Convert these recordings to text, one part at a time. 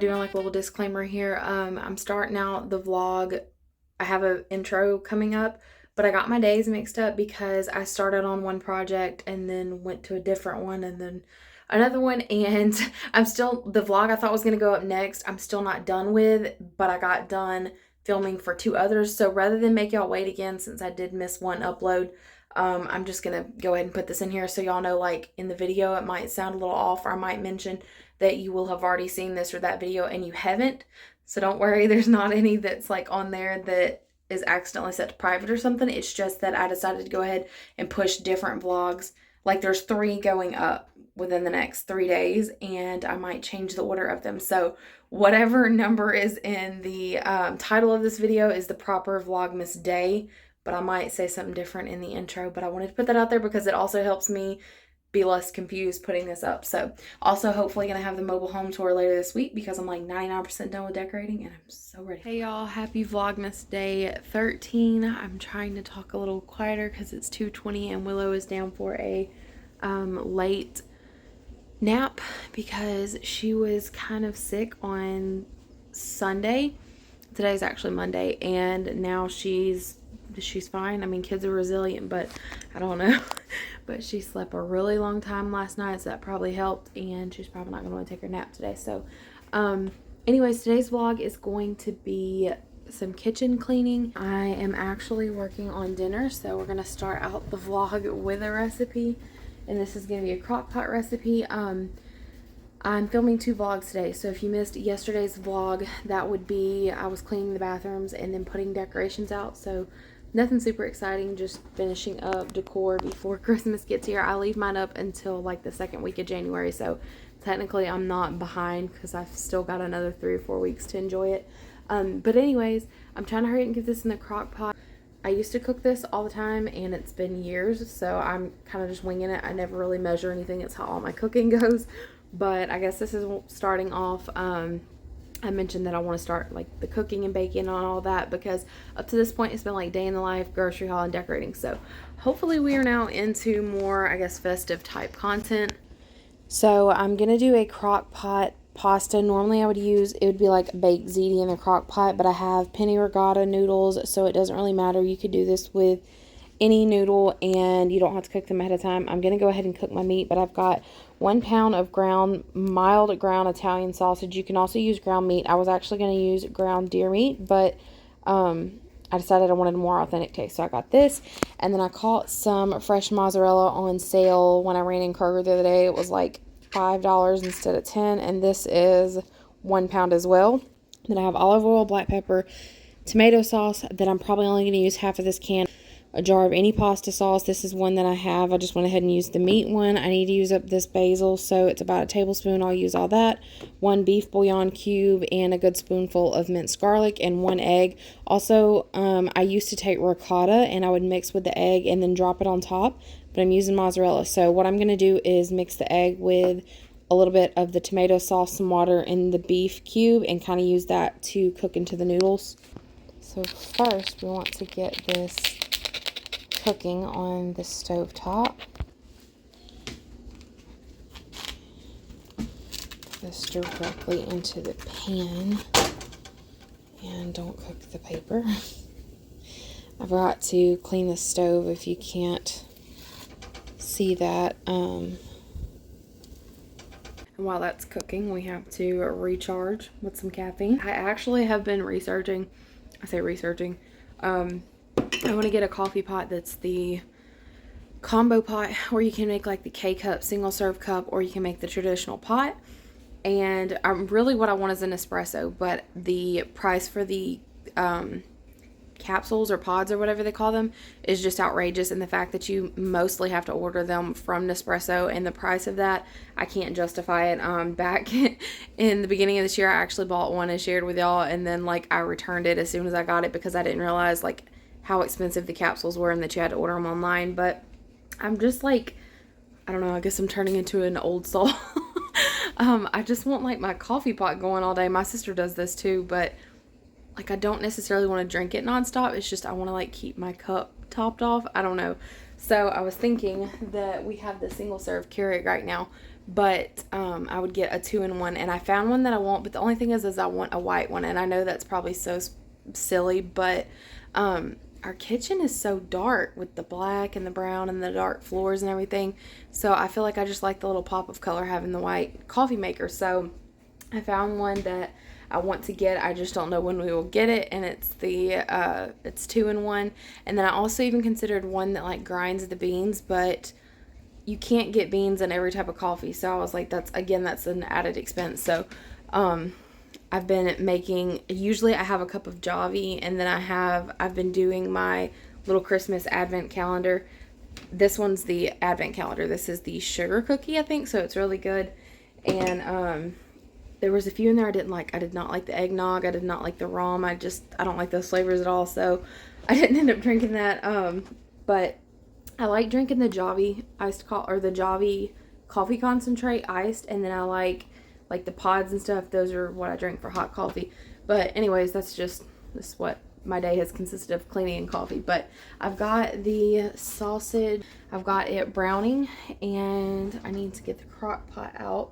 doing like a little disclaimer here. I'm starting out the vlog. I have an intro coming up, but I got my days mixed up because I started on one project and then went to a different one and then another one, and the vlog I thought was going to go up next, I'm still not done with, but I got done filming for 2 others. So rather than make y'all wait again, since I did miss one upload, I'm just going to go ahead and put this in here so y'all know, like, in the video it might sound a little off, or I might mention that you will have already seen this or that video and you haven't. So don't worry, there's not any that's like on there that is accidentally set to private or something. It's just that I decided to go ahead and push different vlogs. Like, there's 3 going up within the next 3 days, and I might change the order of them. So whatever number is in the title of this video is the proper Vlogmas day, but I might say something different in the intro. But I wanted to put that out there because it also helps me be less confused putting this up. So also hopefully gonna have the mobile home tour later this week because I'm like 99% done with decorating and I'm so ready. Hey y'all, happy Vlogmas day 13. I'm trying to talk a little quieter because it's 2:20 and Willow is down for a late nap because she was kind of sick on Sunday. Today's actually Monday, and now she's fine. I mean, kids are resilient, but I don't know. But she slept a really long time last night, so that probably helped, and she's probably not going to want to take her nap today. So anyways, today's vlog is going to be some kitchen cleaning. I am actually working on dinner, so we're going to start out the vlog with a recipe, and this is going to be a Crockpot recipe. I'm filming 2 vlogs today, so if you missed yesterday's vlog, that would be I was cleaning the bathrooms and then putting decorations out. So nothing super exciting, just finishing up decor before Christmas gets here. I leave mine up until like the 2nd week of January, so technically I'm not behind because I've still got another 3 or 4 weeks to enjoy it. But anyways, I'm trying to hurry and get this in the crock pot. I used to cook this all the time, and it's been years, so I'm kind of just winging it. I never really measure anything. It's how all my cooking goes. But I guess this is starting off. I mentioned that I want to start like the cooking and baking and all that because up to this point it's been like day in the life, grocery haul, and decorating. So hopefully we are now into more, I guess, festive type content. So I'm gonna do a crock pot pasta. Normally I would use, it would be like baked ziti in the crock pot, but I have penne ricotta noodles, so it doesn't really matter. You could do this with any noodle and you don't have to cook them ahead of time. I'm gonna go ahead and cook my meat, but I've got 1 pound of mild ground Italian sausage. You can also use ground meat. I was actually going to use ground deer meat, but I decided I wanted a more authentic taste, so I got this. And then I caught some fresh mozzarella on sale when I ran in Kroger the other day. It was like $5 instead of 10, and this is 1 pound as well. Then I have olive oil, black pepper, tomato sauce. Then I'm probably only going to use half of this can. A jar of any pasta sauce. This is one that I have. I just went ahead and used the meat one. I need to use up this basil, so it's about a tablespoon. I'll use all that. 1 beef bouillon cube and a good spoonful of minced garlic and 1 egg. Also, I used to take ricotta and I would mix with the egg and then drop it on top, but I'm using mozzarella. So what I'm going to do is mix the egg with a little bit of the tomato sauce, some water, and the beef cube, and kind of use that to cook into the noodles. So first we want to get this cooking on the stove top. Put this directly into the pan, and don't cook the paper. I forgot to clean the stove if you can't see that. And while that's cooking, we have to recharge with some caffeine. I actually have been researching. I say researching. I want to get a coffee pot that's the combo pot, where you can make like the K-cup single serve cup, or you can make the traditional pot. And really what I want is an espresso, but the price for the capsules or pods or whatever they call them is just outrageous. And the fact that you mostly have to order them from Nespresso, and the price of that, I can't justify it. Back in the beginning of this year, I actually bought one and shared with y'all, and then like I returned it as soon as I got it because I didn't realize like how expensive the capsules were and that you had to order them online. But I'm just like, I don't know, I guess I'm turning into an old soul. I just want like my coffee pot going all day. My sister does this too, but like I don't necessarily want to drink it nonstop. It's just I want to like keep my cup topped off. I don't know. So I was thinking that we have the single serve Keurig right now, but I would get a 2-in-1, and I found one that I want, but the only thing is I want a white one, and I know that's probably so silly, but our kitchen is so dark with the black and the brown and the dark floors and everything, so I feel like I just like the little pop of color having the white coffee maker. So I found one that I want to get. I just don't know when we will get it, and it's the it's 2-in-1. And then I also even considered one that like grinds the beans, but you can't get beans in every type of coffee, so I was like, that's an added expense. So I've been making, usually I have a cup of Javi, and then I've been doing my little Christmas advent calendar. This one's the advent calendar. This is the sugar cookie, I think, so it's really good. And there was a few in there I didn't like. I did not like the eggnog. I did not like the rum. I don't like those flavors at all, so I didn't end up drinking that. But I like drinking the Javi the Javi coffee concentrate iced, and then I like the pods and stuff. Those are what I drink for hot coffee. But anyways, this is what my day has consisted of, cleaning and coffee. But I've got the sausage, I've got it browning, and I need to get the crock pot out.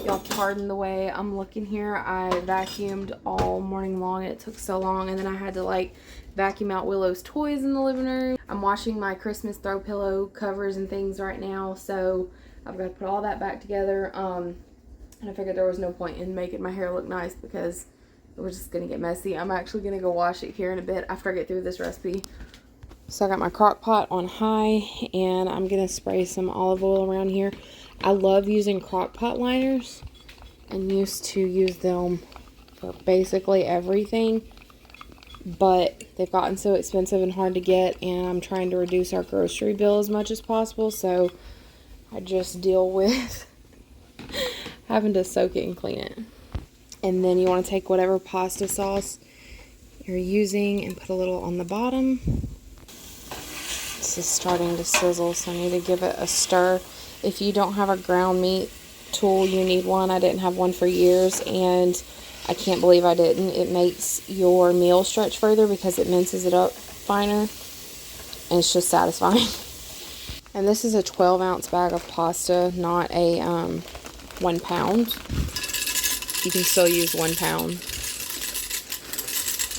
Y'all pardon the way I'm looking here. I vacuumed all morning long and it took so long, and then I had to like vacuum out Willow's toys in the living room. I'm washing my Christmas throw pillow covers and things right now, so I've got to put all that back together. And I figured there was no point in making my hair look nice because it was just going to get messy. I'm actually going to go wash it here in a bit after I get through this recipe. So I got my crock pot on high, and I'm going to spray some olive oil around here. I love using crock pot liners and used to use them for basically everything, but they've gotten so expensive and hard to get, and I'm trying to reduce our grocery bill as much as possible, so I just deal with having to soak it and clean it. And then you want to take whatever pasta sauce you're using and put a little on the bottom. This is starting to sizzle, so I need to give it a stir. If you don't have a ground meat tool, you need one. I didn't have one for years, and I can't believe I didn't. It makes your meal stretch further because it minces it up finer, and it's just satisfying. And this is a 12-ounce bag of pasta, not a 1 pound. You can still use 1 pound.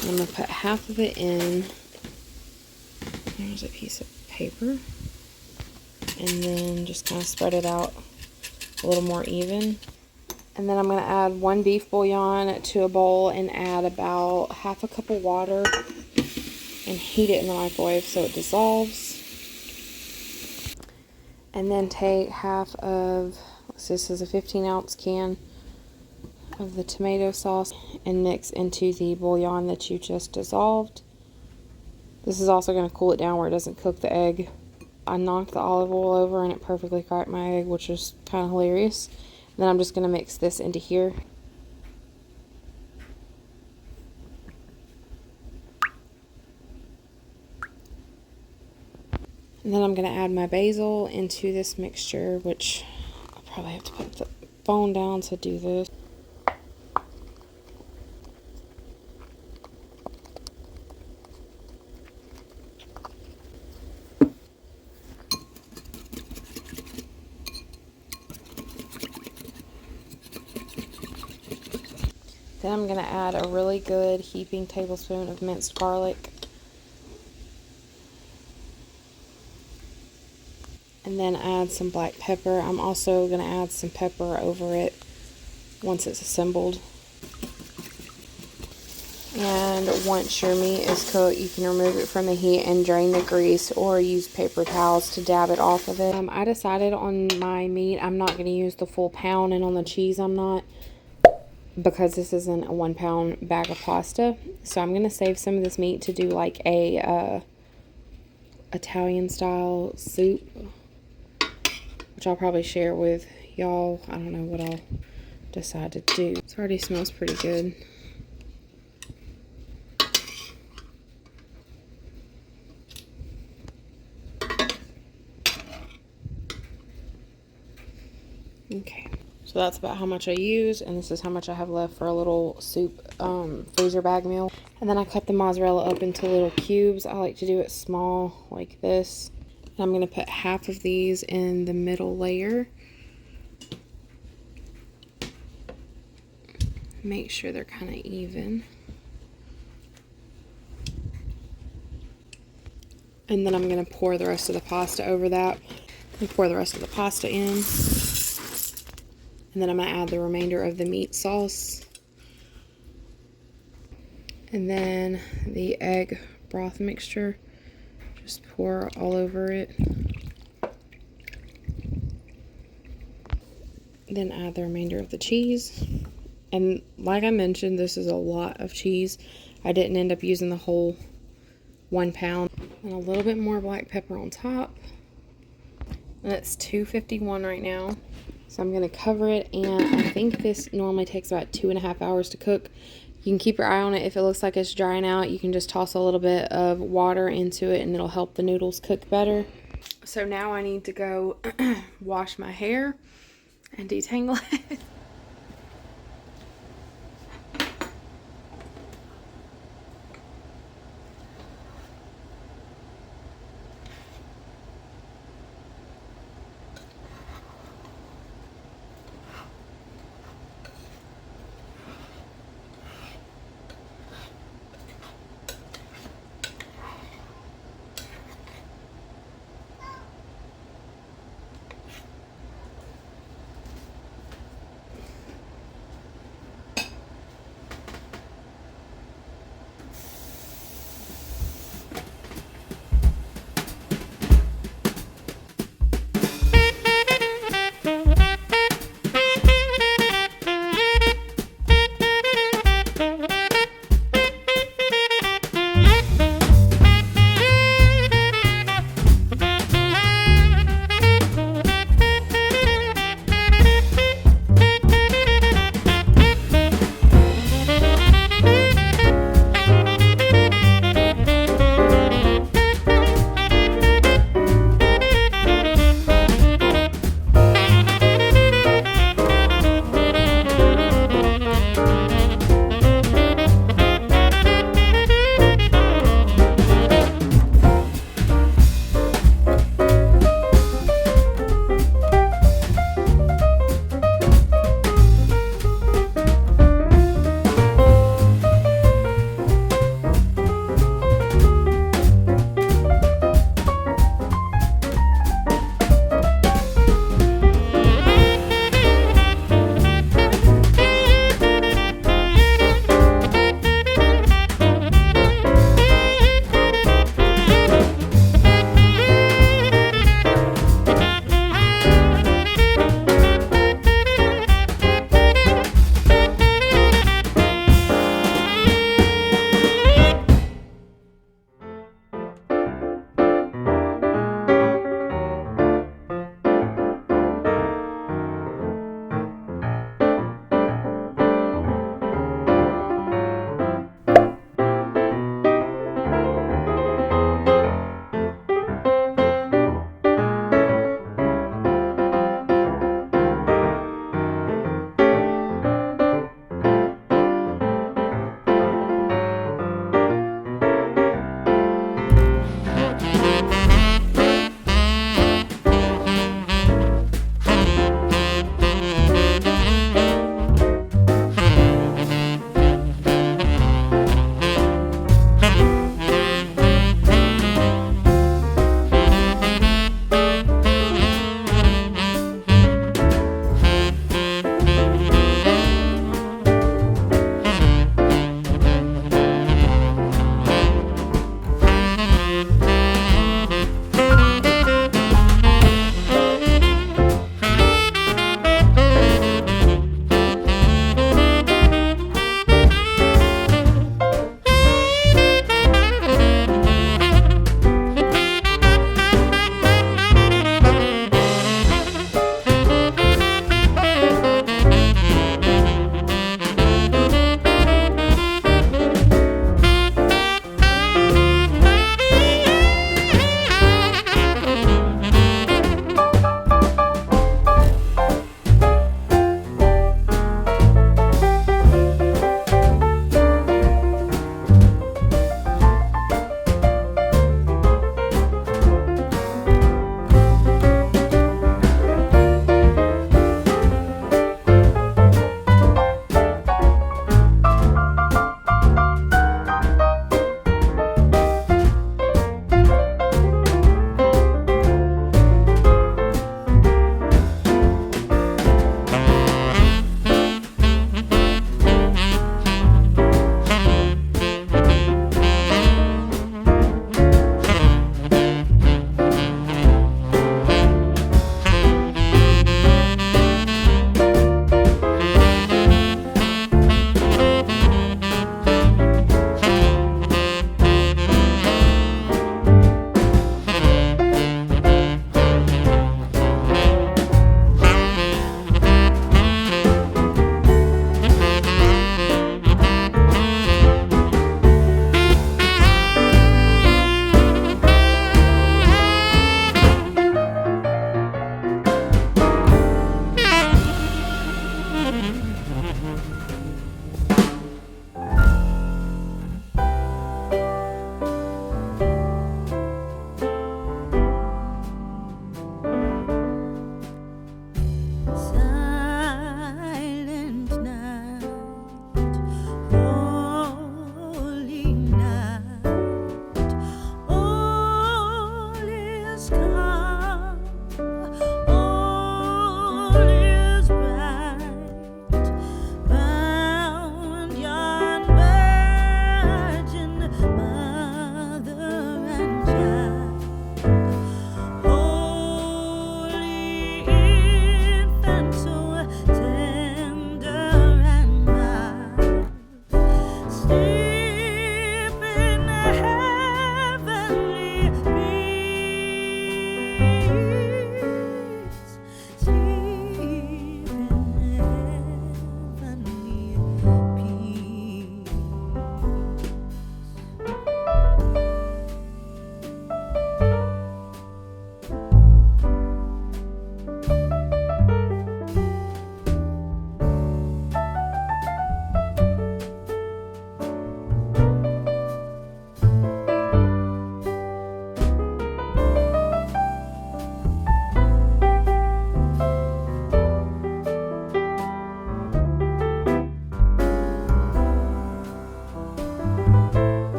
I'm going to put half of it in. There's a piece of paper. And then just kind of spread it out a little more even. And then I'm going to add 1 beef bouillon to a bowl and add about half a cup of water and heat it in the microwave so it dissolves. And then take half of, this is a 15-ounce can of the tomato sauce and mix into the bouillon that you just dissolved. This is also going to cool it down where it doesn't cook the egg. I knocked the olive oil over and it perfectly cracked my egg, which is kind of hilarious. And then I'm just going to mix this into here. And then I'm going to add my basil into this mixture, which I'll probably have to put the phone down to do this. Then I'm going to add a really good heaping tablespoon of minced garlic. And then add some black pepper. I'm also going to add some pepper over it once it's assembled. And once your meat is cooked, you can remove it from the heat and drain the grease or use paper towels to dab it off of it. I decided on my meat, I'm not going to use the full pound, and on the cheese I'm not, because this isn't a 1 pound bag of pasta. So I'm going to save some of this meat to do like a Italian style soup, which I'll probably share with y'all. I don't know what I'll decide to do. It already smells pretty good. Okay, so that's about how much I use, and this is how much I have left for a little soup freezer bag meal. And then I cut the mozzarella up into little cubes. I like to do it small like this. I'm going to put half of these in the middle layer. Make sure they're kind of even. And then I'm going to pour the rest of the pasta over that. And pour the rest of the pasta in. And then I'm going to add the remainder of the meat sauce. And then the egg broth mixture. Just pour all over it. Then add the remainder of the cheese. And like I mentioned, this is a lot of cheese. I didn't end up using the whole 1 pound. And a little bit more black pepper on top. And it's 251 right now. So I'm going to cover it, and I think this normally takes about 2.5 hours to cook. You can keep your eye on it. If it looks like it's drying out, you can just toss a little bit of water into it and it'll help the noodles cook better. So now I need to go wash my hair and detangle it.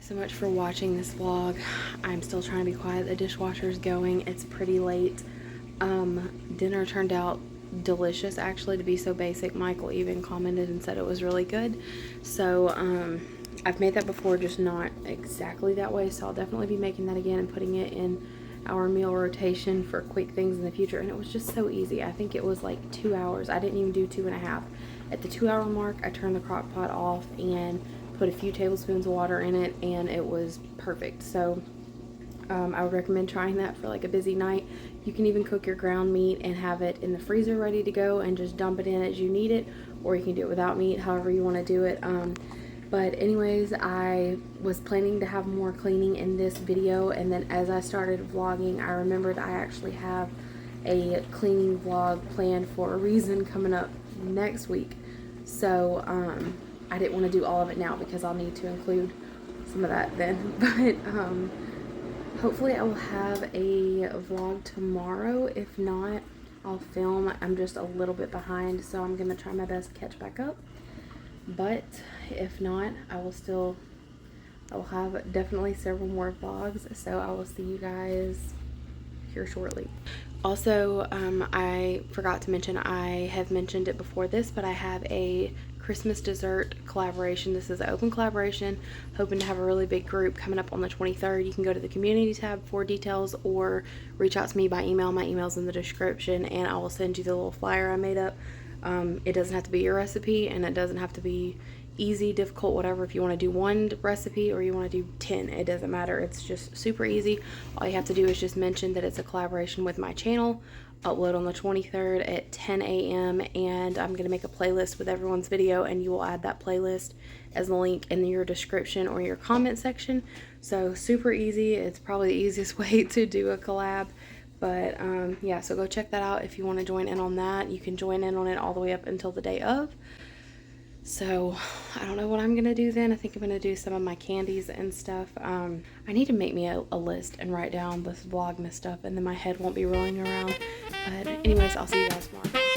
So much for watching this vlog. I'm still trying to be quiet. The dishwasher's going. It's pretty late. Dinner turned out delicious, actually, to be so basic. Michael even commented and said it was really good. So I've made that before, just not exactly that way, so I'll definitely be making that again and putting it in our meal rotation for quick things in the future. And it was just so easy. I think it was like 2 hours. I didn't even do 2.5. At the 2-hour mark, I turned the crock pot off and put a few tablespoons of water in it, and it was perfect. So I would recommend trying that for like a busy night. You can even cook your ground meat and have it in the freezer ready to go and just dump it in as you need it, or you can do it without meat, however you want to do it. But anyways, I was planning to have more cleaning in this video, and then as I started vlogging, I remembered I actually have a cleaning vlog planned for a reason coming up next week. So I didn't want to do all of it now because I'll need to include some of that then. But hopefully I will have a vlog tomorrow. If not, I'll film. I'm just a little bit behind, so I'm gonna try my best to catch back up. But if not, I will have definitely several more vlogs, so I will see you guys here shortly. Also, I forgot to mention, I have mentioned it before this, but I have a Christmas dessert collaboration. This is an open collaboration, hoping to have a really big group coming up on the 23rd. You can go to the community tab for details or reach out to me by email. My email's in the description, and I will send you the little flyer I made up. It doesn't have to be your recipe, and it doesn't have to be easy, difficult, whatever. If you want to do one recipe or you want to do 10, it doesn't matter. It's just super easy. All you have to do is just mention that it's a collaboration with my channel, upload on the 23rd at 10 a.m. and I'm going to make a playlist with everyone's video, and you will add that playlist as a link in your description or your comment section. So super easy. It's probably the easiest way to do a collab. But yeah, so go check that out if you want to join in on that. You can join in on it all the way up until the day of. So I don't know what I'm gonna do then. I think I'm gonna do some of my candies and stuff. I need to make me a list and write down this Vlogmas stuff, and then my head won't be rolling around. But anyways, I'll see you guys tomorrow.